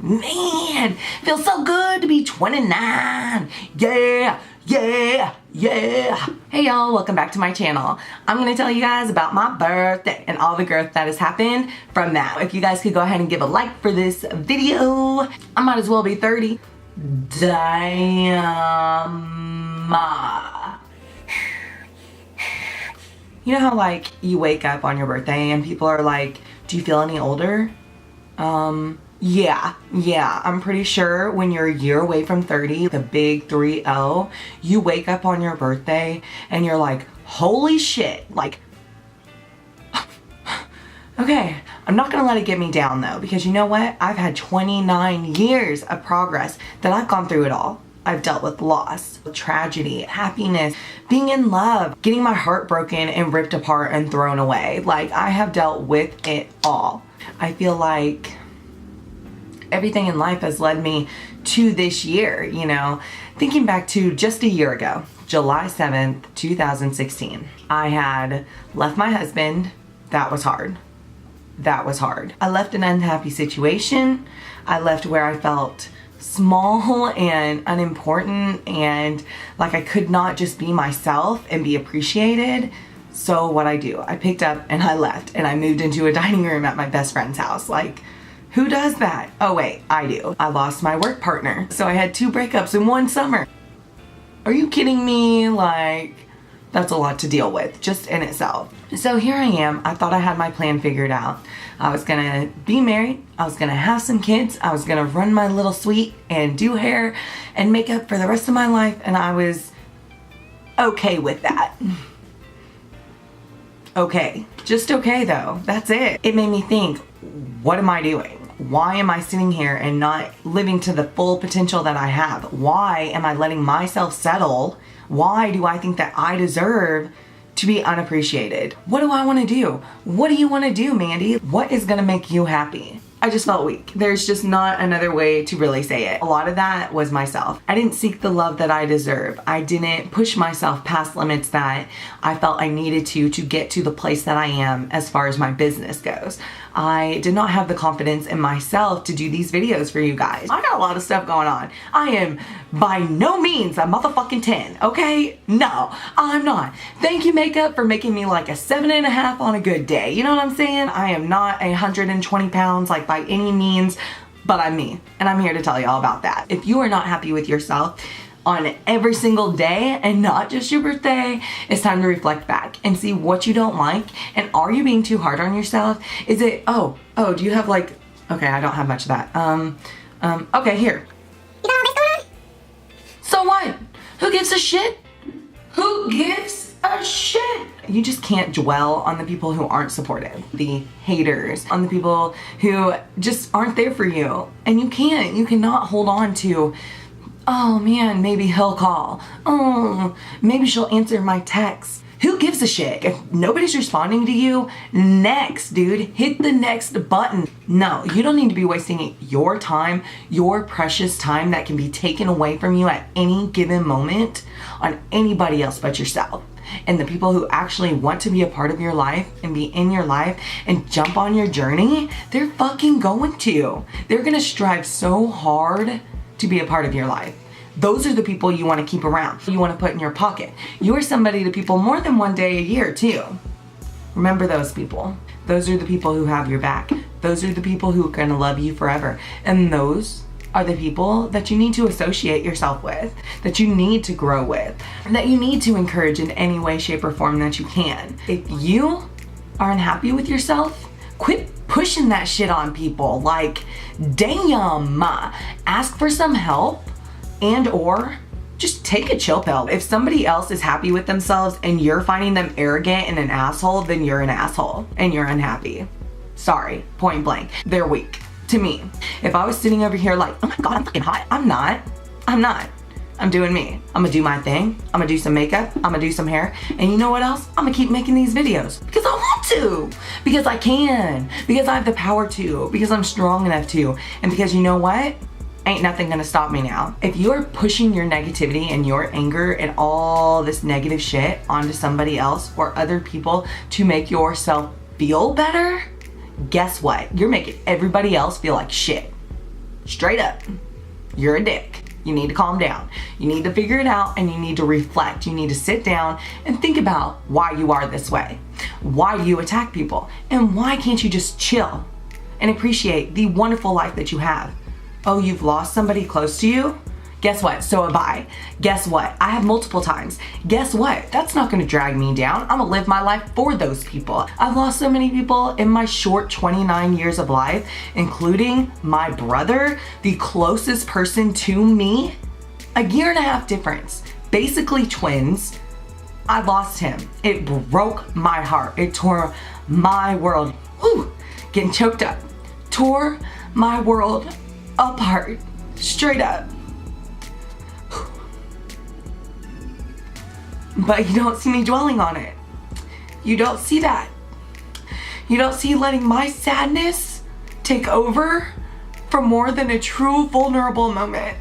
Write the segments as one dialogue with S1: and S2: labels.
S1: Man, feels so good to be 29. Yeah, yeah, yeah. Hey y'all, welcome back to my channel. I'm gonna tell you guys about my birthday and all the growth that has happened from that. If you guys could go ahead and give a like for this video. I might as well be 30. Damn. You know how like you wake up on your birthday and people are like, do you feel any older? Yeah, I'm pretty sure when you're a year away from 30, the big 3-0, you wake up on your birthday and you're like, holy shit, like, okay, I'm not gonna let it get me down though, because you know what? I've had 29 years of progress that I've gone through it all. I've dealt with loss, tragedy, happiness, being in love, getting my heart broken and ripped apart and thrown away. Like, I have dealt with it all. I feel like everything in life has led me to this year, you know. Thinking back to just a year ago, July 7th, 2016, I had left my husband. That was hard. That was hard. I left an unhappy situation. I left where I felt small and unimportant and like I could not just be myself and be appreciated. So what I do, I picked up and I left and I moved into a dining room at my best friend's house. Like, who does that? Oh wait, I do. I lost my work partner. So I had 2 breakups in one summer. Are you kidding me? Like, that's a lot to deal with just in itself. So here I am. I thought I had my plan figured out. I was gonna be married. I was gonna have some kids. I was gonna run my little suite and do hair and makeup for the rest of my life. And I was okay with that. Okay, just okay though. That's it. It made me think, what am I doing? Why am I sitting here and not living to the full potential that I have? Why am I letting myself settle? Why do I think that I deserve to be unappreciated? What do I want to do? What do you want to do, Mandy? What is going to make you happy? I just felt weak. There's just not another way to really say it. A lot of that was myself. I didn't seek the love that I deserve. I didn't push myself past limits that I felt I needed to get to the place that I am as far as my business goes. I did not have the confidence in myself to do these videos for you guys. I got a lot of stuff going on. I am by no means a motherfucking 10, okay? No, I'm not. Thank you, makeup, for making me like a 7.5 on a good day. You know what I'm saying? I am not 120 pounds like by any means, but I'm me. And I'm here to tell you all about that. If you are not happy with yourself on every single day and not just your birthday, it's time to reflect back and see what you don't like. And are you being too hard on yourself? Is it, oh, do you have like, okay, I don't have much of that. Okay, here.
S2: You got all this going on?
S1: So what? Who gives a shit? Who gives a shit? You just can't dwell on the people who aren't supportive, the haters, on the people who just aren't there for you. And you cannot hold on to, oh man, maybe he'll call. Oh, maybe she'll answer my text. Who gives a shit? If nobody's responding to you, next, dude, hit the next button. No, you don't need to be wasting your time, your precious time that can be taken away from you at any given moment on anybody else but yourself. And the people who actually want to be a part of your life and be in your life and jump on your journey, they're fucking going to. They're gonna strive so hard to be a part of your life. Those are the people you want to keep around. You want to put in your pocket. You are somebody to people more than one day a year too. Remember those people. Those are the people who have your back. Those are the people who are going to love you forever. And those are the people that you need to associate yourself with, that you need to grow with, that you need to encourage in any way, shape, or form that you can. If you are unhappy with yourself, quit pushing that shit on people. Like, damn, ask for some help and or just take a chill pill. If somebody else is happy with themselves and you're finding them arrogant and an asshole, then you're an asshole and you're unhappy. Sorry, point blank. They're weak to me. If I was sitting over here like, oh my God, I'm fucking hot. I'm not. I'm doing me. I'm gonna do my thing. I'm gonna do some makeup. I'm gonna do some hair. And you know what else? I'm gonna keep making these videos because I want to, because I can, because I have the power to, because I'm strong enough to, and because you know what? Ain't nothing gonna stop me now. If you're pushing your negativity and your anger and all this negative shit onto somebody else or other people to make yourself feel better, guess what? You're making everybody else feel like shit. straight up, you're a dick. You need to calm down. You need to figure it out, and you need to reflect. You need to sit down and think about why you are this way. Why do you attack people? And why can't you just chill and appreciate the wonderful life that you have? Oh, you've lost somebody close to you? Guess what? So have I. Guess what? I have multiple times. Guess what? That's not gonna drag me down. I'm gonna live my life for those people. I've lost so many people in my short 29 years of life, including my brother, the closest person to me. A year and a half difference. Basically twins. I lost him. It broke my heart. It tore my world. Whew, getting choked up. Tore my world apart. Straight up. But you don't see me dwelling on it. You don't see that. You don't see letting my sadness take over for more than a true vulnerable moment.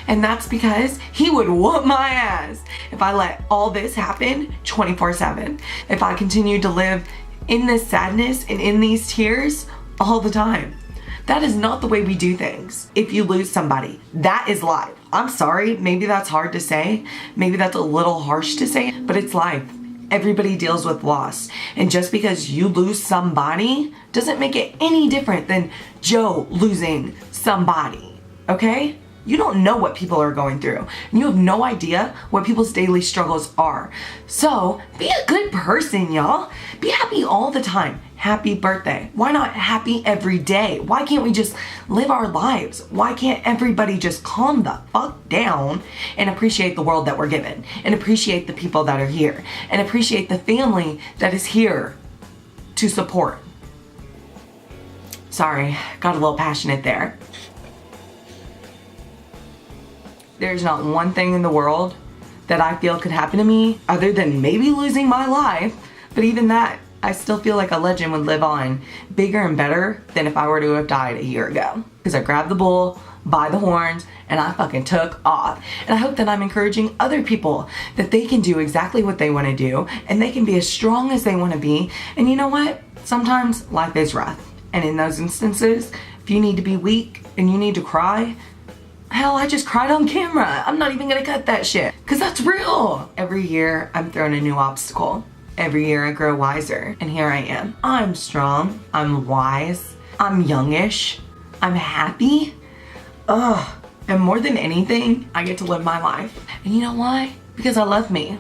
S1: And that's because he would whoop my ass if I let all this happen 24/7. If I continued to live in this sadness and in these tears all the time. That is not the way we do things. If you lose somebody, that is life. I'm sorry, maybe that's hard to say. Maybe that's a little harsh to say, but it's life. Everybody deals with loss. And just because you lose somebody doesn't make it any different than Joe losing somebody, okay? You don't know what people are going through. And you have no idea what people's daily struggles are. So be a good person, y'all. Be happy all the time. Happy birthday. Why not happy every day? Why can't we just live our lives? Why can't everybody just calm the fuck down and appreciate the world that we're given, and appreciate the people that are here, and appreciate the family that is here to support? Sorry, got a little passionate there. There's not one thing in the world that I feel could happen to me other than maybe losing my life, but even that, I still feel like a legend would live on, bigger and better than if I were to have died a year ago. Because I grabbed the bull by the horns and I fucking took off. And I hope that I'm encouraging other people that they can do exactly what they want to do, and they can be as strong as they want to be. And you know what? Sometimes life is rough. And in those instances, if you need to be weak and you need to cry, hell, I just cried on camera. I'm not even gonna cut that shit, because that's real. Every year I'm thrown a new obstacle. Every year I grow wiser, and here I am. I'm strong, I'm wise, I'm youngish, I'm happy. And more than anything, I get to live my life. And you know why? Because I love me.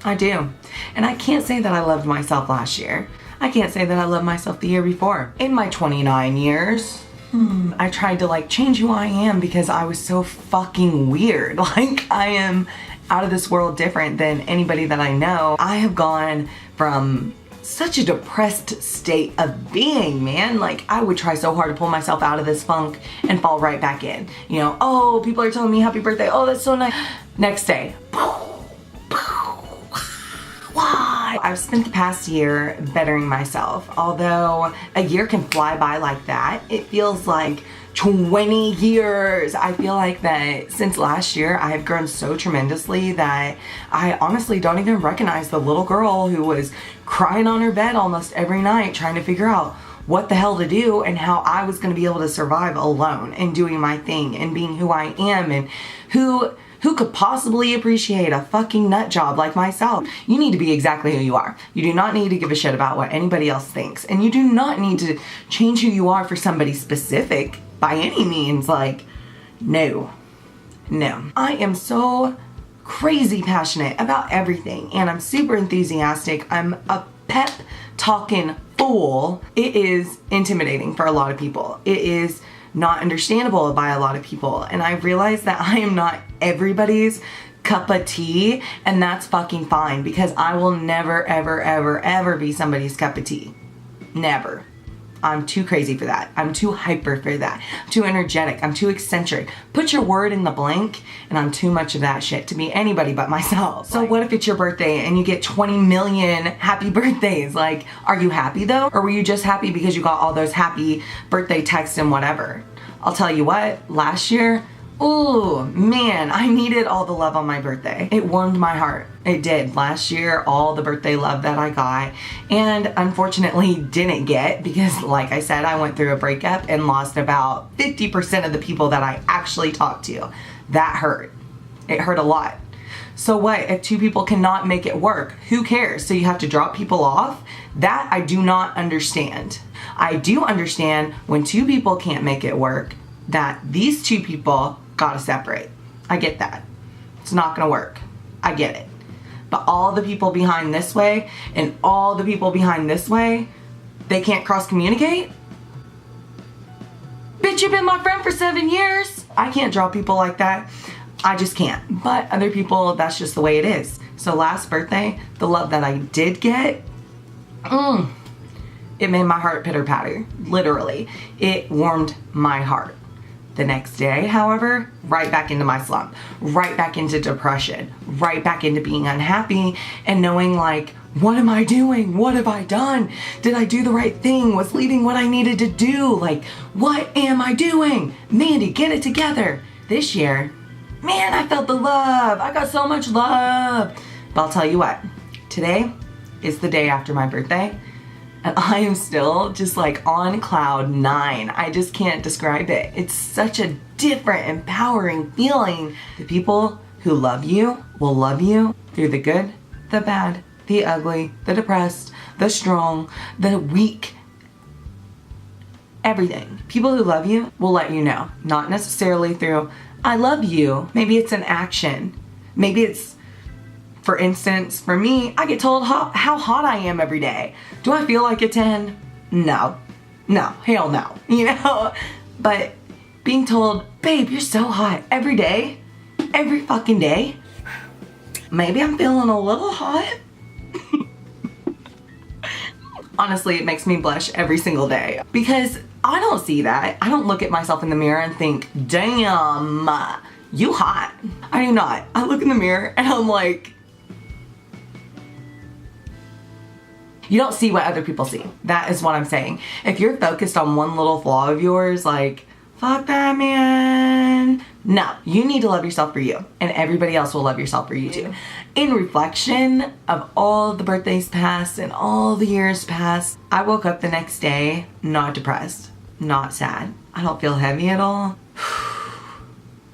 S1: I do. And I can't say that I loved myself last year. I can't say that I loved myself the year before. In my 29 years, I tried to change who I am because I was so fucking weird. I am out of this world different than anybody that I know. I have gone from such a depressed state of being, man. I would try so hard to pull myself out of this funk and fall right back in. You know, oh, people are telling me happy birthday. Oh, that's so nice. Next day. Why? I've spent the past year bettering myself. Although a year can fly by like that, it feels like 20 years. I feel like that since last year, I have grown so tremendously that I honestly don't even recognize the little girl who was crying on her bed almost every night trying to figure out what the hell to do and how I was going to be able to survive alone and doing my thing and being who I am, and who could possibly appreciate a fucking nut job like myself. You need to be exactly who you are. You do not need to give a shit about what anybody else thinks. And you do not need to change who you are for somebody specific by any means. No. I am so crazy passionate about everything, and I'm super enthusiastic. I'm a pep talking fool. It is intimidating for a lot of people. It is not understandable by a lot of people, and I realize that I am not everybody's cup of tea, and that's fucking fine, because I will never ever ever ever be somebody's cup of tea. Never. I'm too crazy for that. I'm too hyper for that. I'm too energetic. I'm too eccentric. Put your word in the blank, and I'm too much of that shit to be anybody but myself. So what if it's your birthday and you get 20 million happy birthdays? Are you happy though? Or were you just happy because you got all those happy birthday texts and whatever? I'll tell you what, last year, Oh man, I needed all the love on my birthday. It warmed my heart. It did. Last year, all the birthday love that I got and unfortunately didn't get because like I said, I went through a breakup and lost about 50% of the people that I actually talked to. That hurt. It hurt a lot. So what if two people cannot make it work? Who cares? So you have to drop people off? That I do not understand. I do understand when two people can't make it work that these two people gotta separate. I get that. It's not gonna work. I get it. But all the people behind this way and all the people behind this way, they can't cross communicate? Bitch, you've been my friend for 7 years. I can't draw people like that. I just can't. But other people, that's just the way it is. So last birthday, the love that I did get, it made my heart pitter patter. Literally. It warmed my heart. The next day, however, right back into my slump, right back into depression, right back into being unhappy and knowing like, what am I doing? What have I done? Did I do the right thing? Was leaving what I needed to do? Like, what am I doing? Mandy, get it together. This year, man, I felt the love. I got so much love. But I'll tell you what, today is the day after my birthday. And I am still just like on cloud 9. I just can't describe it. It's such a different, empowering feeling. The people who love you will love you through the good, the bad, the ugly, the depressed, the strong, the weak, everything. People who love you will let you know. Not necessarily through, I love you. Maybe it's an action. Maybe it's, for instance, for me, I get told how hot I am every day. Do I feel like a 10? No. No. Hell no. You know? But being told, babe, you're so hot every day, every fucking day. Maybe I'm feeling a little hot. Honestly, it makes me blush every single day because I don't see that. I don't look at myself in the mirror and think, damn, you hot. I do not. I look in the mirror and I'm like, you don't see what other people see. That is what I'm saying. If you're focused on one little flaw of yours, like, fuck that, man. No, you need to love yourself for you, and everybody else will love yourself for you too. In reflection of all the birthdays past and all the years past, I woke up the next day not depressed, not sad. I don't feel heavy at all.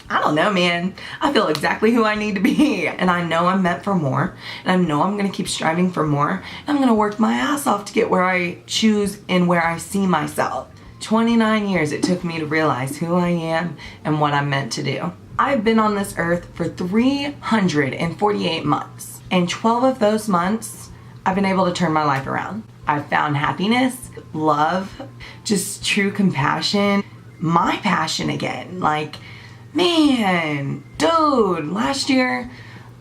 S1: I don't know, man. I feel exactly who I need to be. And I know I'm meant for more. And I know I'm going to keep striving for more. And I'm going to work my ass off to get where I choose and where I see myself. 29 years it took me to realize who I am and what I'm meant to do. I've been on this earth for 348 months. And 12 of those months, I've been able to turn my life around. I've found happiness, love, just true compassion, my passion again. Like, man, dude, last year,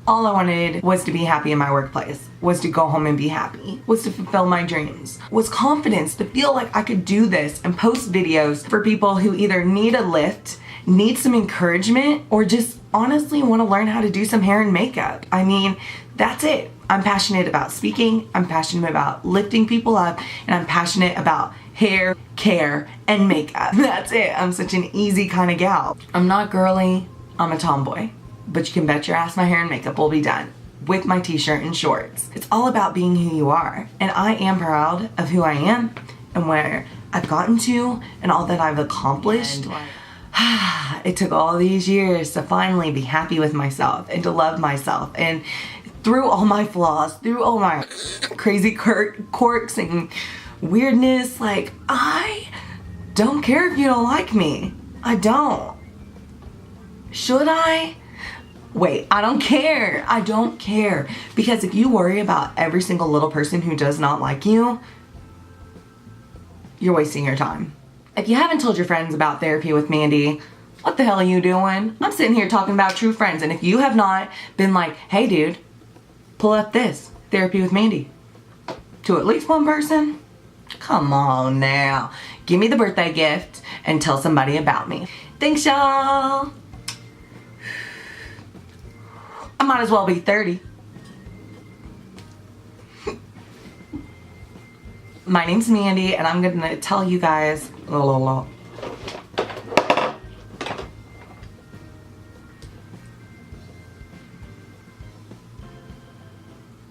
S1: all I wanted was to be happy in my workplace, was to go home and be happy, was to fulfill my dreams, was confidence, to feel like I could do this and post videos for people who either need a lift, need some encouragement, or just honestly want to learn how to do some hair and makeup. I mean, that's it. I'm passionate about speaking, I'm passionate about lifting people up, and I'm passionate about hair, care, and makeup. That's it. I'm such an easy kind of gal. I'm not girly, I'm a tomboy. But you can bet your ass my hair and makeup will be done with my t-shirt and shorts. It's all about being who you are. And I am proud of who I am and where I've gotten to and all that I've accomplished. It took all these years to finally be happy with myself and to love myself. And through all my flaws, through all my crazy quirks and weirdness, like, I don't care if you don't like me. I don't. Should I? Wait, I don't care. I don't care. Because if you worry about every single little person who does not like you, you're wasting your time. If you haven't told your friends about Therapy with Mandy, what the hell are you doing? I'm sitting here talking about true friends. And if you have not been like, hey dude, pull up this, Therapy with Mandy, to at least one person, come on now. Give me the birthday gift and tell somebody about me. Thanks, y'all. I might as well be 30. My name's Mandy, and I'm gonna tell you guys